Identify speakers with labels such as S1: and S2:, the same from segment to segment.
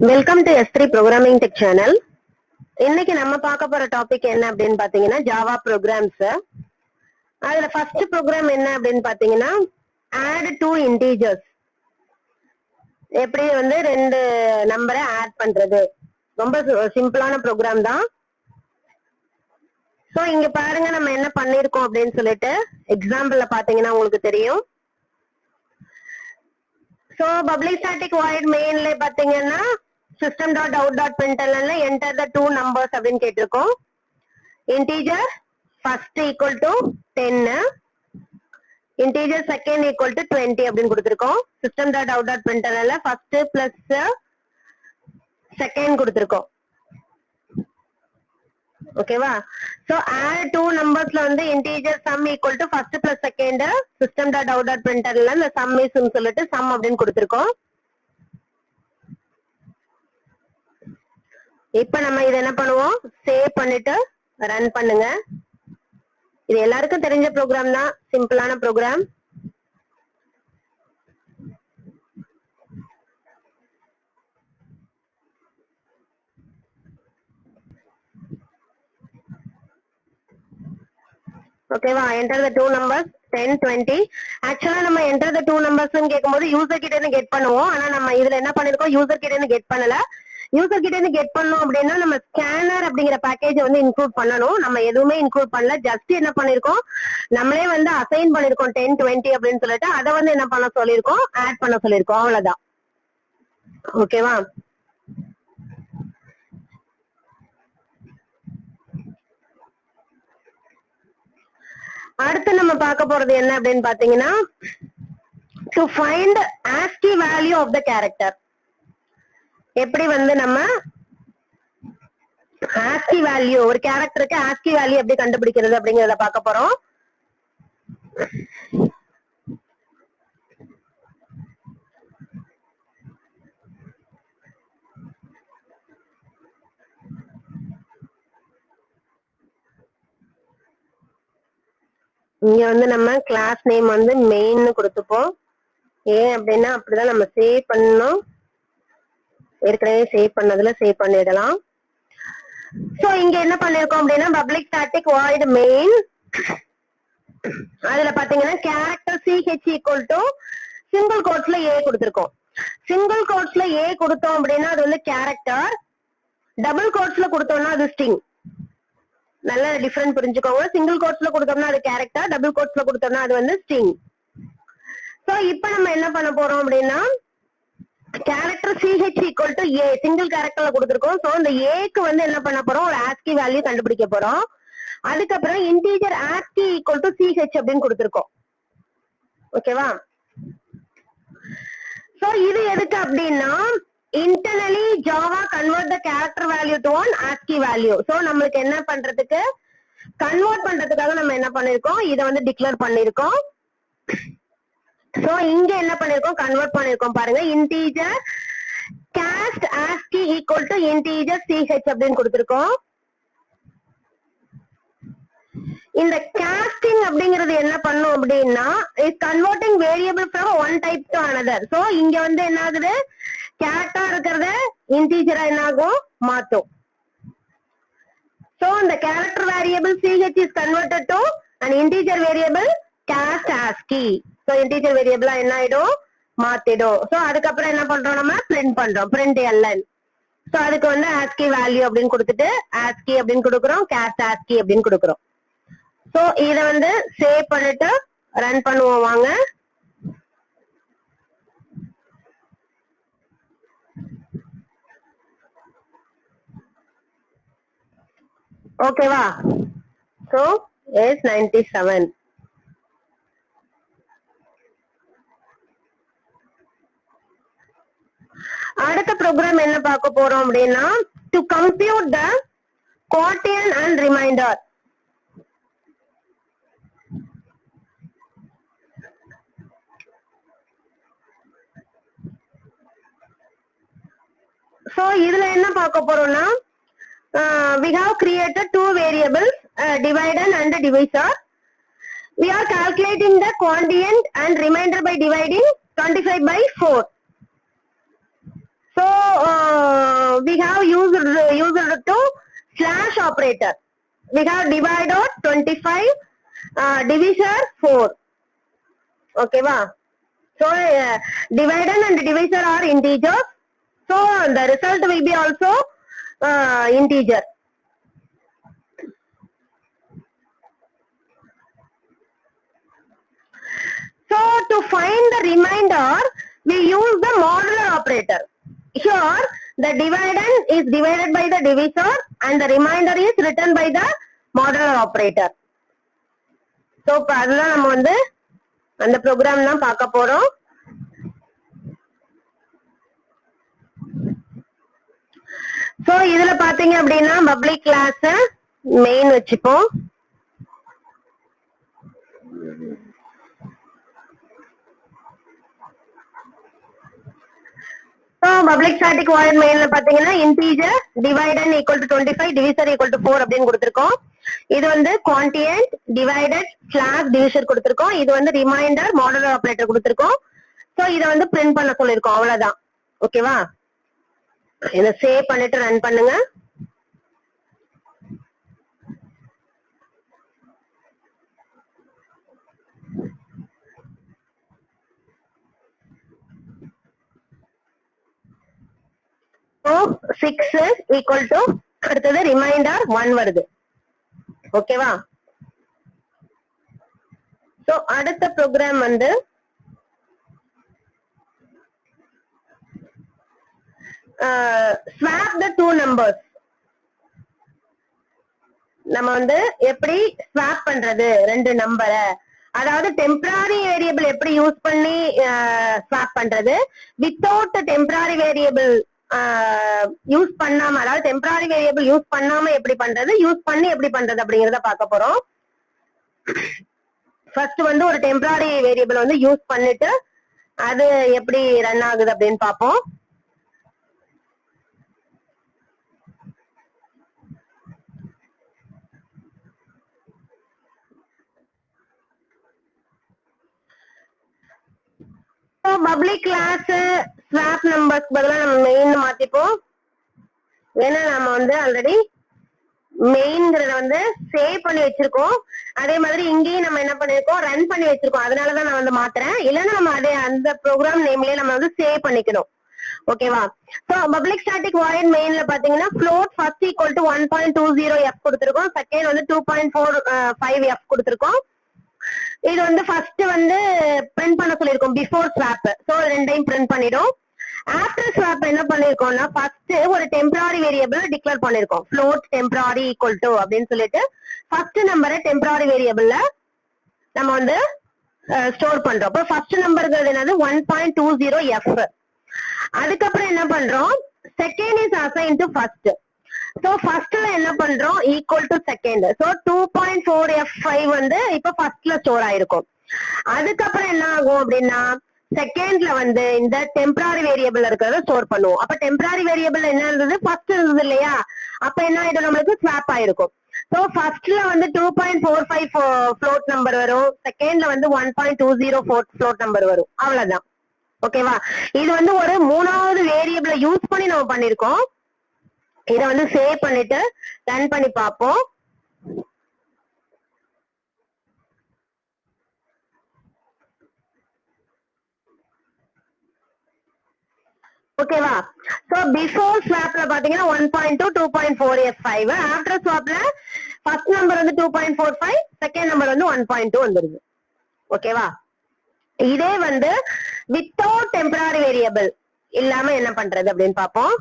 S1: Welcome to S3 programming tech channel. இன்னைக்கு நம்ம பார்க்க போற டாபிக் என்ன அப்படின்னு பாத்தீங்கன்னா ஜாவா ப்ரோக்ராம்ஸ். அதுல ஃபர்ஸ்ட் ப்ரோக்ராம் என்ன அப்படின்னு பாத்தீங்கன்னா ஆட் டூ இன்டீஜர்ஸ். எப்படி வந்து ரெண்டு நம்பரை ஆட் பண்றது, ரொம்ப சிம்பிளான ப்ரோக்ராம் தான். சோ இங்க பாருங்க நம்ம என்ன பண்ணிருக்கோம் அப்படின்னு சொல்லிட்டு எக்ஸாம்பிள்ல பாத்தீங்கன்னா உங்களுக்கு தெரியும். சோ பப்ளிக் ஸ்டாட்டிக் வாய்ட் மெயின்ல பாத்தீங்கன்னா system.out.println enter the two numbers அப்படின்னு கேட்டிருக்கோம். integer first equal to 10, integer second equal to 20 அப்படின்னு கொடுத்திருக்கோம். system.out.println first plus second கொடுத்திருக்கோம். ஓகேவா? சோ add two numbersல வந்து integer sum equal to first plus second, system.out.println the sum is ன்னு சொல்லிட்டு sum அப்படின்னு கொடுத்திருக்கோம். இப்ப நம்ம இத என்ன பண்ணுவோம், சேவ் பண்ணிட்டு ரன் பண்ணுங்க. இது எல்லாருக்கும் தெரிஞ்ச ப்ரோக்ராம் தான், சிம்பிளான ப்ரோக்ராம். ஓகேவா? enter the two numbers 10 20. ஆக்சுவலா நம்ம enter the two numbers ன்னு கேக்கும்போது யூசர் கிட்ட இருந்து கெட் பண்ணுவோம். ஆனா நம்ம இதுல என்ன பண்ணிருக்கோம், யூசர் கிட்ட இருந்து கெட் பண்ணல. யூசர் கிட்ட இருந்து கெட் பண்ணோம் அப்படின்னா நம்ம ஸ்கேனர் அப்படிங்கிற பேக்கேஜ் வந்து இன்க்ளூட் பண்ணணும். நம்ம எதுவுமே இன்க்ளூட் பண்ணல, ஜஸ்ட் என்ன பண்ணிருக்கோம், நம்மளே வந்து அசைன் பண்ணிருக்கோம் 10 20 அப்படின்னு சொல்லிட்டு அதை வந்து என்ன பண்ண சொல்லிருக்கோம், ஆட் பண்ண சொல்லிருக்கோம், அவ்வளவுதான். ஓகேவா? அடுத்து நம்ம பார்க்க போறது என்ன அப்படின்னு பாத்தீங்கன்னா to find ASCII value of the character. எப்படி வந்து நம்ம ASCII value, ஒரு கேரக்டருக்கு ASCII value எப்படி கண்டுபிடிக்கிறது அப்படிங்கறத பார்க்க போறோம். இங்க வந்து நம்ம கிளாஸ் நேம் வந்து மெயின் கொடுத்துப்போம். ஏன் அப்படின்னா அப்படிதான் நம்ம சேவ் பண்ணணும். ஏற்கனவே சேவ் பண்ணதுல சேவ் பண்ணிடலாம். சோ இங்க என்ன பண்ணிருக்கோம் அப்படின்னா பப்ளிக் ஸ்டாட்டிக் வாய்ட் மெயின், அதுல பாத்தீங்கன்னா character CH equal to single கோட்ஸ்ல A கொடுத்திருக்கோம். சிங்கிள் கோட்ஸ்ல A கொடுத்தோம் அப்படின்னா அது வந்து கேரக்டர், டபுள் கோட்ஸ்ல கொடுத்தோம்னா அது ஸ்ட்ரிங். நல்ல டிஃபரன்ஸ் புரிஞ்சுக்கோங்க. சிங்கிள் கோட்ஸ்ல கொடுத்தோம்னா அது கேரக்டர், டபுள் கோட்ஸ்ல கொடுத்தோம்னா அது வந்து ஸ்ட்ரிங். சோ இப்போ நம்ம என்ன பண்ண போறோம் அப்படின்னா character CH equal to A single கேரக்டர்ல கொடுத்திருக்கோம். சோ இந்த Aக்கு வந்து என்ன பண்ண போறோம், ஒரு ASCII வேல்யூ கண்டுபிடிக்க போறோம். அதுக்கப்புறம் integer ASCII equal to CH அப்படின்னு கொடுத்திருக்கோம். ஓகேவா? சோ இது எதுக்கு அப்படின்னா internally Java convert the character value to an ASCII value. So நம்மளுக்கு என்ன பண்றதுக்கு, கன்வெர்ட் பண்றதுக்காக நம்ம என்ன பண்ணிருக்கோம், இத வந்து டிக்ளேர் பண்ணிருக்கோம். சோ இங்க என்ன பண்ணிருக்கோம், கன்வெர்ட் பண்ணிருக்கோம் பாருங்க. Integer cast ASCII equal to integer CH அப்படின்னு கொடுத்திருக்கோம். இந்த casting அப்படிங்கிறது என்ன பண்ணும் அப்படின்னா is converting variable from one type to another. So இங்க வந்து என்ன ஆகுது, கேரக்டரா இருக்கிறத இன்டீஜரா என்ன ஆகும், மாத்தும். சோ இந்த character variable CH is converted to an integer variable cast ASCII. So integer variable என்ன ஆயிடும், மாத்திடும். சோ அதுக்கப்புறம் என்ன பண்றோம், நம்ம print பண்றோம், print ln. சோ அதுக்கு வந்து ASCII value அப்படின்னு கொடுத்துட்டு ASCII அப்படின்னு கொடுக்குறோம், cast ASCII அப்படின்னு கொடுக்குறோம். சோ இத வந்து சேவ் பண்ணிட்டு ரன் பண்ணுவோம் வாங்க. ஓகேவா? So is 97. அடுத்த ப்ரோக்ராம் என்ன பார்க்க போறோம் அப்படின்னா to compute the quotient and remainder. So இதுல என்ன பார்க்க போறோம்னா we have created two variables, divider and divisor. We are calculating the quotient and remainder by dividing 25 by 4. So we have used to slash operator. We have divider 25, divisor 4. Okay, va? So divider and divisor are integers. So the result will be also integer. So to find the remainder, we use the modular operator. Here the dividend is divided by the divisor and the remainder is written by the modular operator. So அதுதான் நம்ம வந்து அந்த program தான் பார்க்க போறோம். So இதுல பாத்தீங்க அப்படின்னா பப்ளிக் கிளாஸ் மெயின் வச்சுப்போம். So public static void main பாத்தீங்கன்னா integer dividend equal to 25 divisor equal to 4 அப்படின்னு கொடுத்திருக்கோம். இது வந்து quotient divided slash divisor கொடுத்திருக்கோம். இது வந்து remainder modular operator கொடுத்திருக்கோம். So இத வந்து print பண்ண சொல்லிருக்கோம். அவ்வளவுதான். ஓகேவா? இத சேவ் பண்ணிட்டு ரன் பண்ணுங்க. So 6 equal to அடுத்தது remainder 1 வருது. ஓகேவா? So அடுத்த ப்ரோக்ராம் வந்து swap the two numbers. நம்ம வந்து எப்படி ஸ்வாப் பண்றது ரெண்டு நம்பரை, அதாவது டெம்பரரி வேரியபிள் எப்படி யூஸ் பண்ணி ஸ்வாப் பண்றது, வித்தவுட் டெம்பரரி வேரியபிள் யூஸ் பண்ணாம, அதாவது டெம்பரரி வேரியபிள் யூஸ் பண்ணாம எப்படி பண்றது, யூஸ் பண்ணி எப்படி பண்றது அப்படிங்கறத பார்க்க போறோம். ஃபர்ஸ்ட் வந்து ஒரு டெம்பரரி வேரியபிள் வந்து யூஸ் பண்ணிட்டு அது எப்படி ரன் ஆகுது அப்படின்னு பார்ப்போம். பப்ளிக் கிளாஸ் ஸ்வாப் நம்பர்ஸ் பதிலா நம்ம மெயின் மாத்திப்போம். ஏன்னா நம்ம வந்து ஆல்ரெடி மெயின்ங்கிறத வந்து சேவ் பண்ணி வச்சிருக்கோம். அதே மாதிரி இங்கேயும் நம்ம என்ன பண்ணிருக்கோம், ரன் பண்ணி வச்சிருக்கோம். அதனாலதான் நான் வந்து மாத்துறேன். இல்லைன்னா நம்ம அதே அந்த ப்ரோக்ராம் நேம்லயே நம்ம வந்து சேவ் பண்ணிக்கணும். ஓகேவா? சோ பப்ளிக் ஸ்டாட்டிக் வாய்ட் மெயின்ல பாத்தீங்கன்னா float first equal to 1.20 f கொடுத்திருக்கோம். செகண்ட் வந்து 2.45 f கொடுத்திருக்கோம். இது வந்து ஃபர்ஸ்ட் வந்து பிரிண்ட் பண்ண சொல்லிருக்கோம் பிஃபோர் ஸ்வாப். சோ ரெண்டையும் பிரிண்ட் பண்ணிடும். ஆஃப்டர் ஸ்வாப் என்ன பண்ணிருக்கோம்னா ஃபர்ஸ்ட் ஒரு டெம்பரரி வேரியபிள் டிக்ளேர் பண்ணிருக்கோம். float temporary equal to அப்படின்னு சொல்லிட்டு ஃபர்ஸ்ட் நம்பரை டெம்பரரி வேரியபிள்ல நம்ம வந்து ஸ்டோர் பண்றோம். அப்ப ஃபர்ஸ்ட் நம்பர்ங்கிறது என்னது 1.20 f. அதுக்கப்புறம் என்ன பண்றோம், second is assign to first. So ஃபர்ஸ்ட்ல என்ன பண்றோம், equal to second. So 2.4f5 வந்து இப்ப ஃபர்ஸ்ட்ல ஸ்டோர் ஆயிருக்கும். அதுக்கப்புறம் என்ன ஆகும் அப்படின்னா செகண்ட்ல வந்து இந்த டெம்பரரி வேரியபிள் இருக்கிறத ஸ்டோர் பண்ணுவோம். அப்ப டெம்பரரி வேரியபிள் என்ன இருந்தது, ஃபர்ஸ்ட் இருந்தது இல்லையா, அப்ப என்ன ஆயிடும், நம்மளுக்கு ஸ்வாப் ஆயிருக்கும். சோ ஃபர்ஸ்ட்ல வந்து 2.45 float நம்பர் வரும், செகண்ட்ல வந்து 1.20 float நம்பர் வரும். அவ்வளவுதான். ஓகேவா? இது வந்து ஒரு மூணாவது வேரியபிளை யூஸ் பண்ணி நம்ம பண்ணிருக்கோம். இத வந்து சேவ் பண்ணிட்டு ரன் பண்ணி பார்ப்போம். ஓகேவா? சோ பிஃபோர் ஸ்வாப்ல பாத்தீங்கன்னா 1.2 2.4f5. ஆஃப்டர் ஸ்வாப்ல ஃபர்ஸ்ட் நம்பர் வந்து 2.45, செகண்ட் நம்பர் வந்து 1.2 வந்துருது. ஓகேவா? இதே வந்து வித்தவுட் டெம்பரரி வேரியபிள் இல்லாம என்ன பண்றது அப்படின்னு பார்ப்போம்.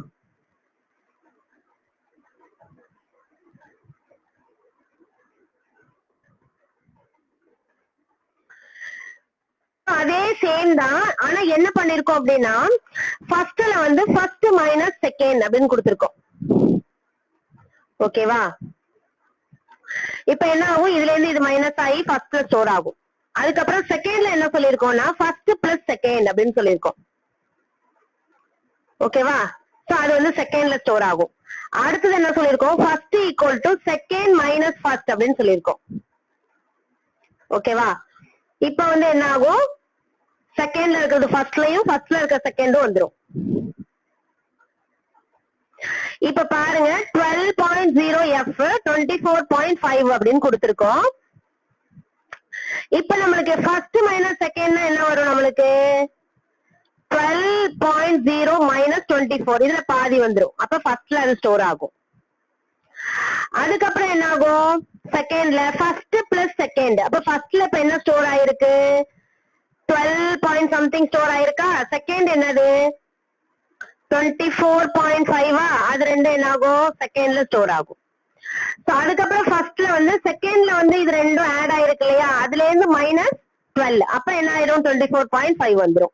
S1: அதே சேம் தான். ஆனா என்ன பண்ணிருக்கோம் அப்படின்னா ஃபர்ஸ்ட்ல வந்து ஃபர்ஸ்ட் மைனஸ் செகண்ட் அப்படின்னு கொடுத்திருக்கோம். ஓகேவா? இப்ப என்ன ஆகும், இதுல இருந்து இது மைனஸ் ஆகி ஃபர்ஸ்ட்ல ஸ்டோர் ஆகும். அதுக்கப்புறம் செகண்ட்ல என்ன சொல்லிருக்கோம்னா ஃபர்ஸ்ட் பிளஸ் செகண்ட் அப்படின்னு சொல்லிருக்கோம். ஓகேவா? சோ அது வந்து செகண்ட்ல ஸ்டோர் ஆகும். அடுத்தது என்ன சொல்லிருக்கோம், first equal to second minus first அப்படின்னு சொல்லிருக்கோம். ஓகேவா? இப்ப வந்து என்ன ஆகும், செகண்ட்ல இருக்கிறது ஃபர்ஸ்ட்லயும் ஃபர்ஸ்ட்ல இருக்க செகண்டும் வந்துடும். இப்ப பாருங்க 12.0f 24.5 அப்படின்னு கொடுத்திருக்கோம். இப்ப நம்மளுக்கு ஃபர்ஸ்ட் மைனஸ் செகண்ட்னா என்ன வரும் நம்மளுக்கு 12.0 மைனஸ் 24 இதுல பாதி வந்துரும். அப்ப ஃபர்ஸ்ட்ல அது ஸ்டோர் ஆகும். அதுக்கப்புறம் என்ன ஆகும் செகண்ட்ல ஃபர்ஸ்ட் பிளஸ் செகண்ட். அப்ப ஃபர்ஸ்ட்ல இப்ப என்ன ஸ்டோர் ஆயிருக்கு 12 பாயிண்ட் சம்திங் ஸ்டோர் ஆயிருக்கா. செகண்ட் என்னது 24.5 அது ரெண்டு என்ன ஆகும் செகண்ட்ல ஸ்டோர் ஆகும். சோ அதுக்கப்புறம் ஃபர்ஸ்ட்ல வந்து செகண்ட்ல வந்து இது ரெண்டும் ஆட் ஆயிருக்கு இல்லையா, அதுல இருந்து மைனஸ் 12 அப்ப என்ன ஆயிடும் 24.5 வந்துரும்.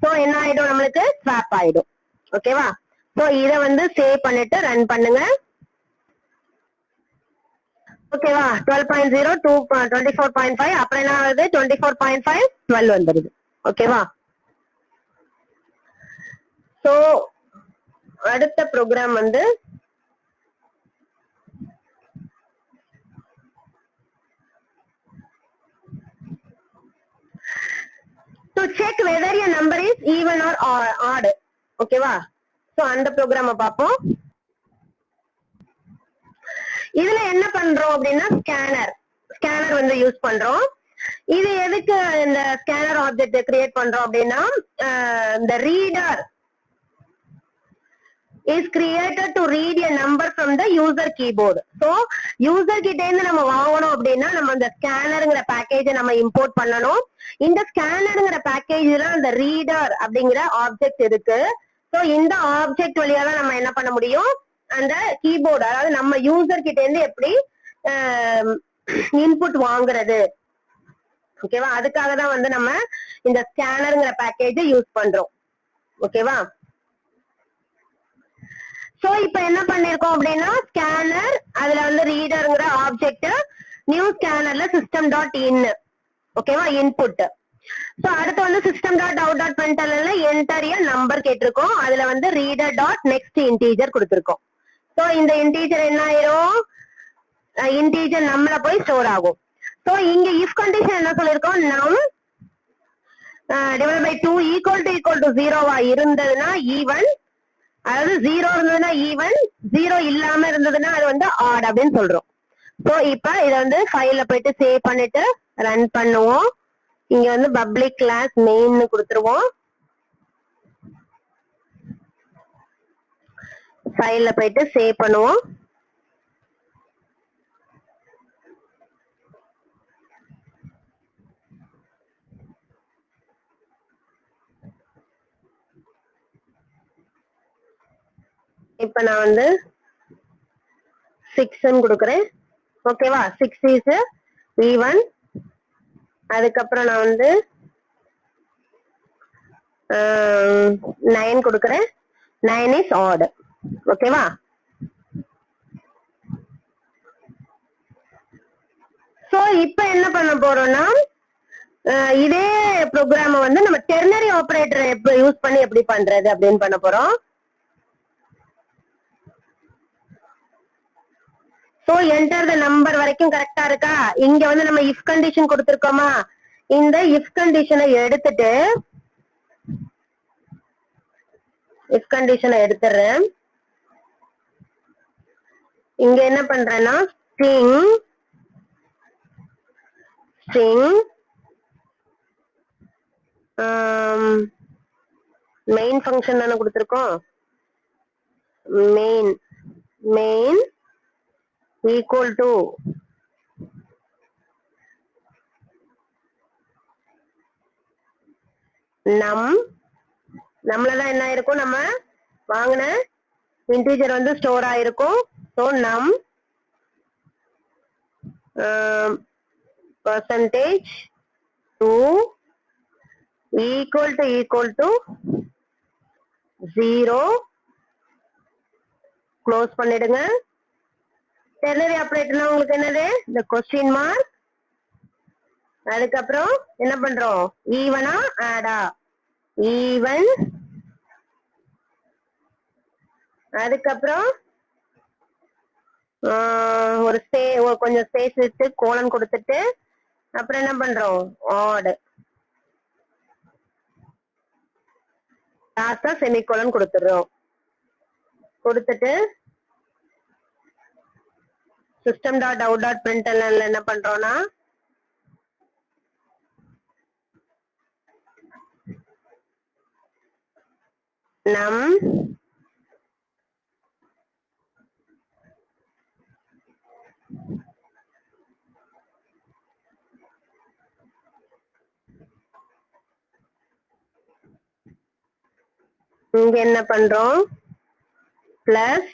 S1: சோ என்ன ஆயிடும் நம்மளுக்கு ஸ்வாப் ஆயிடும். ஓகேவா. சோ இத வந்து சேவ் பண்ணிட்டு ரன் பண்ணுங்க. ஓகேவா 12.0 to 24.5 அப்புறம் என்ன ஆகுது 24.5 12 வந்துருது. ஓகேவா. சோ அடுத்த ப்ரோக்ராம் வந்து to check whether your number is even or odd. ஓகேவா. சோ அந்த ப்ரோக்ராம பாப்போம். இதுல என்ன பண்றோம் அப்படின்னா ஸ்கேனர் வந்து யூஸ் பண்றோம். இது எதுக்கு இந்த ஸ்கேனர் ஆப்ஜெக்ட் கிரியேட் பண்றோம் அப்படின்னா இந்த reader is created to read a number from the user keyboard. So user கிட்ட இருந்து நம்ம வாங்கணும் அப்படின்னா நம்ம அந்த ஸ்கேனர்ங்கிற பேக்கேஜை நம்ம இம்போர்ட் பண்ணணும். இந்த ஸ்கேனர்ங்கிற பேக்கேஜ்ல அந்த ரீடர் அப்படிங்கிற ஆப்ஜெக்ட் இருக்கு. சோ இந்த ஆப்ஜெக்ட் வழியா தான் நம்ம என்ன பண்ண முடியும் அந்த கீபோர்டு, அதாவது நம்ம யூசர் கிட்ட இருந்து எப்படி இன்புட் வாங்குறது. ஓகேவா. அதுக்காக தான் வந்து நம்ம இந்த ஸ்கேனர்ங்கிற பேக்கேஜை யூஸ் பண்றோம். ஓகேவா. சோ இப்ப என்ன பண்ணிருக்கோம் அப்படின்னா ஸ்கேனர் அதுல வந்து ரீடர்ங்கிற ஆப்ஜெக்ட் நியூ ஸ்கேனர்ல சிஸ்டம் டாட் இன். ஓகேவா இன்புட். சோ அடுத்து வந்து சிஸ்டம் டாட் அவுட் டாட் பிரிண்டர்ல என்டர் எ நம்பர் கேட்டிருக்கோம். அதுல வந்து ரீடர் டாட் நெக்ஸ்ட் இன்டீஜர் கொடுத்திருக்கோம். சோ இந்த இன்டீஜர் என்ன ஆயிரும் இன்டீஜர் நம்மள போய் ஸ்டோர் ஆகும். சோ இங்க இஃப் கண்டிஷன் என்ன சொல்லிருக்கோம் நம் டிவைட் பை 2 ஈக்குவல் டு 0வா இருந்ததுன்னா ஈவன், அதாவது 0 இருந்ததுன்னா ஈவன், 0 இல்லாம இருந்ததுன்னா அது வந்து ஆட் அப்படின்னு சொல்றோம். சோ இப்ப இத வந்து ஃபைல்ல போயிட்டு சேவ் பண்ணிட்டு ரன் பண்ணுவோம். இங்க வந்து பப்ளிக் கிளாஸ் மெயின் கொடுத்துருவோம். ஃபைல்ல போயிட்டு சேவ் பண்ணுவோம். இப்ப நான் வந்து 6 கொடுக்குறேன். ஓகேவா. 6 இஸ் ஈவன். அதுக்கப்புறம் நான் வந்து 9 கொடுக்குறேன். 9 இஸ் ஆட். ஓகேவா. சோ இப்ப என்ன பண்ண போறோம்னா இதே ப்ரோக்ராம வந்து நம்ம டெர்னரி ஆபரேட்டர் எப்படி யூஸ் பண்ணி எப்படி பண்றது அப்படின்னு பண்ண போறோம். சோ என்டர் த நம்பர் வரைக்கும் கரெக்டா இருக்கா. இங்க வந்து நம்ம இஃப் கண்டிஷன் கொடுத்திருக்கோமா, இந்த இஃப் கண்டிஷனை எடுத்துட்டு இஃப் கண்டிஷனை எடுத்துறேன். இங்க என்ன பண்றேன்னா ஸ்ட்ரிங் மெயின் ஃபங்க்ஷன் தானே கொடுத்திருக்கோம். மெயின் ஈக்குவல் டு நம்மளதான் என்ன ஆயிருக்கும் நம்ம வாங்கின இன்டீஜர் வந்து ஸ்டோர் ஆயிருக்கும். ஸோ நம் percentage 2 equal to 0 க்ளோஸ் பண்ணிடுங்க. டெர்னரி ஆபரேட்டர்னா உங்களுக்கு என்னது இந்த கொஸ்டின் மார்க். அதுக்கப்புறம் என்ன பண்றோம் ஈவனா ஆடா ஈவன். அதுக்கப்புறம் கொஞ்சம் ஸ்பேஸ் விட்டு கோலன் கொடுத்துட்டு அப்புறம் என்ன பண்றோம் ஆட். லாஸ்டா செமிகோலன் கொடுத்துடுறோம். கொடுத்துட்டு சிஸ்டம் டாட் அவுட் டாட் பிரிண்டெல்ல என்ன பண்றோம்னா நம் இங்க என்ன பண்றோம் பிளஸ்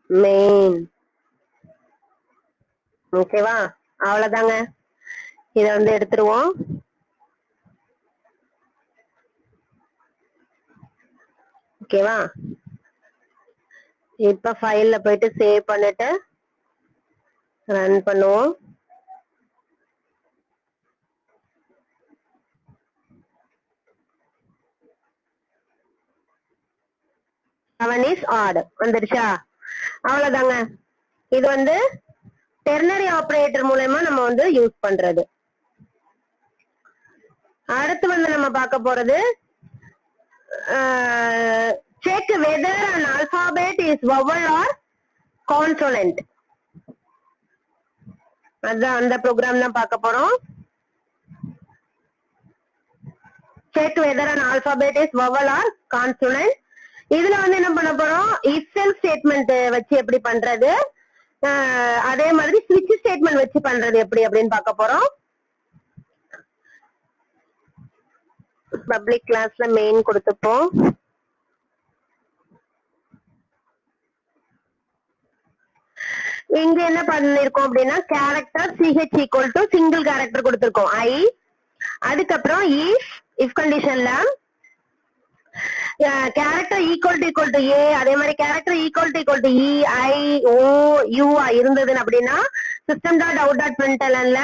S1: மெயின். ஓகேவா, அவ்வளவுதாங்க. இத வந்து எடுத்துருவோம். ஓகேவா, இப்ப ஃபைல்ல போயிட்டு சேவ் பண்ணிட்டு ரன் பண்ணுவோம். செவன் இஸ் ஆட் வந்துருச்சா? அவ்வளவுதாங்க. இது வந்து டெர்னரி ஆபரேட்டர் மூலமா நம்ம வந்து யூஸ் பண்றது. அடுத்து வந்து நம்ம பார்க்க போறது check whether an alphabet is vowel or consonant. அதான் அந்த ப்ரோக்ராம் தான் பார்க்க போறோம். check whether an alphabet is vowel or consonant. இதுல வந்து என்ன பண்ண போறோம், if else ஸ்டேட்மெண்ட் வச்சு எப்படி பண்றது, அதே மாதிரி switch ஸ்டேட்மெண்ட் வச்சு பண்றது எப்படி அப்படின்னு பார்க்க போறோம். பப்ளிக் கிளாஸ்ல மெயின் கொடுத்துப்போம். இங்க என்ன பண்ணிருக்கோம் அப்படின்னா character CH equal to single character கொடுத்திருக்கோம் I. அதுக்கப்புறம் இஃப் கண்டிஷன்ல கேரக்டர் ஈக்குவல் டு A, அதே மாதிரி character equal to E, I, O, U இருந்ததுன்னு அப்படின்னா சிஸ்டம் டாட் அவுட் டாட் பிரிண்டெல்ல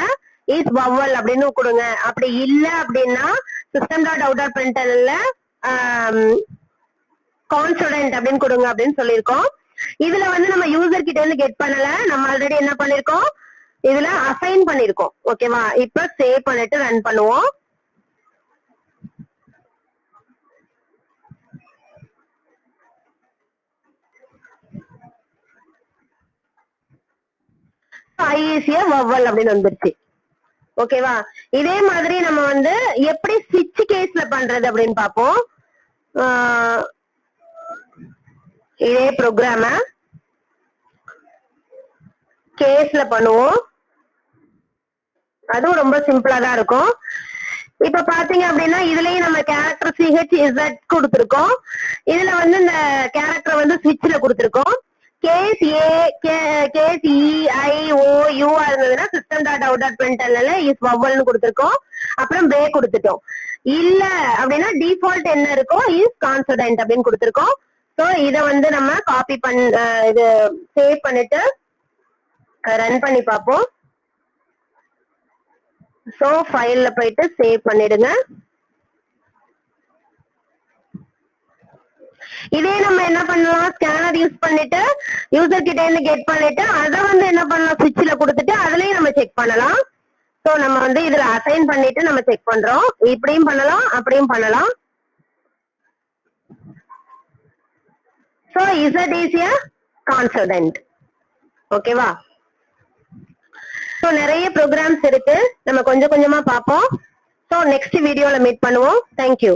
S1: இஸ் வவல் அப்படின்னு கொடுங்க. அப்படி இல்ல அப்படின்னா சிஸ்டம் டாட் அவுட் டாட் பிரிண்டெல்ல கான்சோனன்ட் அப்படின்னு கொடுங்க அப்படின்னு சொல்லியிருக்கோம். இதுல வந்து நம்ம யூசர் கிட்ட இருந்து கெட் பண்ணல, நம்ம ஆல்ரெடி என்ன பண்ணிருக்கோம், இதுல அசைன் பண்ணிருக்கோம். ஓகேவா, இப்ப சேவ் பண்ணிட்டு ரன் பண்ணுவோம். ஐஇசிய வவல் அப்படின்னு வந்துருச்சு. ஓகேவா, இதே மாதிரி நம்ம வந்து எப்படி ஸ்விட்ச் கேஸ்ல பண்றது அப்படின்னு பாப்போம். இதே ப்ரோக்ராம கேஸ்ல பண்ணுவோம். அதுவும் ரொம்ப சிம்பிளா தான் இருக்கும். இப்ப பாத்தீங்க அப்படின்னா இதுலயும் நம்ம கேரக்டர் CHZ கொடுத்திருக்கோம். இதுல வந்து இந்த கேரக்டர் வந்து ஸ்விட்ச்ல கொடுத்திருக்கோம். Case A, case E, I, O, U இருந்ததுன்னா சிஸ்டம் டாட் அவுட் டாட் பிரிண்டெல்ல இஸ் வவல்னு கொடுத்திருக்கோம். அப்புறம் பிரேக் கொடுத்துட்டோம். இல்ல அப்படின்னா டிஃபால்ட் என்ன இருக்கோ இஸ் கான்சோனன்ட் அப்படின்னு கொடுத்திருக்கோம். சோ இத வந்து நம்ம காப்பி இது சேவ் பண்ணிட்டு ரன் பண்ணி பார்ப்போம். சோ ஃபைல்ல போயிட்டு சேவ் பண்ணிடுங்க. இதே நம்ம என்ன பண்ணலாம், ஸ்கேனர் யூஸ் பண்ணிட்டு யூசர் கிட்ட இருந்து கெட் பண்ணிட்டு அதை வந்து என்ன பண்ணலாம், ஸ்விட்ச்ல கொடுத்துட்டு அதுலயும் நம்ம செக் பண்ணலாம். சோ நம்ம வந்து இதுல அசைன் பண்ணிட்டு நம்ம செக் பண்றோம். இப்படியும் பண்ணலாம், அப்படியும் பண்ணலாம். So Z is a consonant. ஓகேவா, சோ நிறைய ப்ரோக்ராம்ஸ் இருக்கு, நம்ம கொஞ்சம் கொஞ்சமா பார்ப்போம். சோ நெக்ஸ்ட் வீடியோல மீட் பண்ணுவோம். தேங்க்யூ.